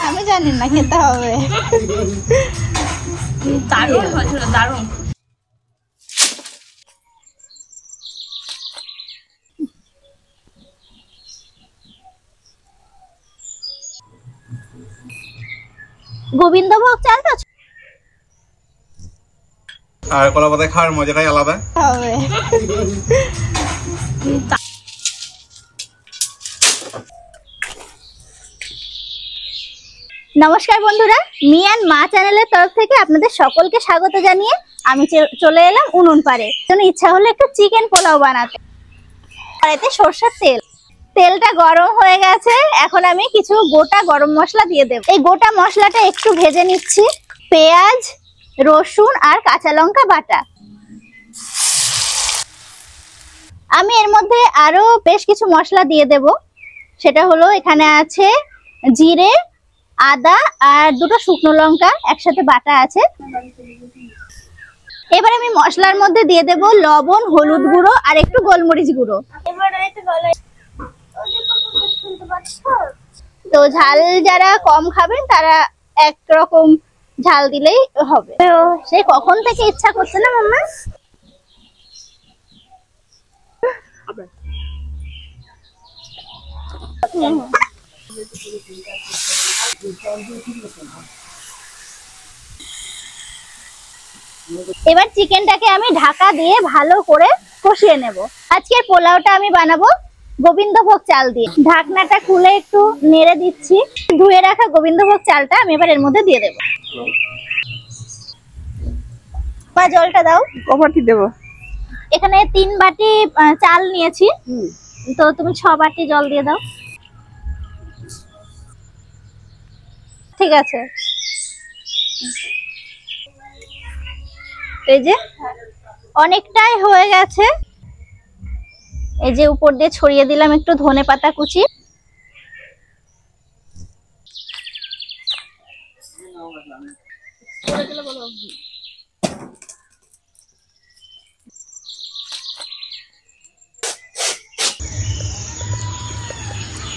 আমি জানি না খেতে হবে। দারুণ হয়েছিল, দারুণ। গোবিন্দভোগ চালটা আর কলা পাতায় খাওয়ার মজাটাই আলাদা হবে। নমস্কার বন্ধুরা, মি অ্যান্ড মা চ্যানেলের তরফ থেকে আপনাদের সকলকে স্বাগত জানিয়ে আমি চলে এলাম উনুন পাড়ে। ইচ্ছা হলো একটু চিকেন পোলাও বানাতে। কড়াইতে সরষের তেলটা গরম হয়ে গেছে। এখন আমি কিছু গোটা গরম মশলা দিয়ে দেব। এই গোটা মশলাটা একটু ভেজে নিচ্ছি। পেঁয়াজ, রসুন আর কাঁচা লঙ্কা বাটা। আমি এর মধ্যে আরো বেশ কিছু মশলা দিয়ে দেব। সেটা হলো এখানে আছে জিরে, আদা আর দুটো শুকনো লঙ্কা একসাথে বাটা আছে। এবার আমি মশলার মধ্যে দিয়ে দেব লবণ, হলুদ গুঁড়ো আর একটু গোলমরিচ গুঁড়ো। তো ঝাল যারা কম খাবেন তারা একরকম ঝাল দিলেই হবে। সে কখন থেকে ইচ্ছা করছে না মাম্মা? এবার চিকেনটাকে আমি ঢাকা দিয়ে ভালো করে কষিয়ে নেব। আজকের পোলাওটা আমি বানাবো গোবিন্দভোগ চাল দিয়ে। ঢাকনাটা খুলে একটু নেড়ে দিচ্ছি। ধুয়ে রাখা গোবিন্দভোগ চালটা আমি এবার এর মধ্যে দিয়ে দেবো। বা জলটা দাও। কবাটি দেব। এখানে 3 বাটি চাল নিয়েছি, তো তুমি 6 বাটি জল দিয়ে দাও। ঠিক আছে, এই যে অনেকটাই হয়ে গেছে। এই যে উপর দিয়ে ছড়িয়ে দিলাম একটু ধনেপাতা কুচি।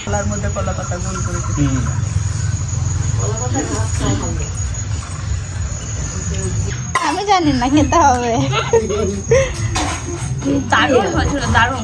কলার মধ্যে কলা পাতা গোল করে আমি জানি না খেতে হবে। দারুণ হয়েছিল, দারুণ।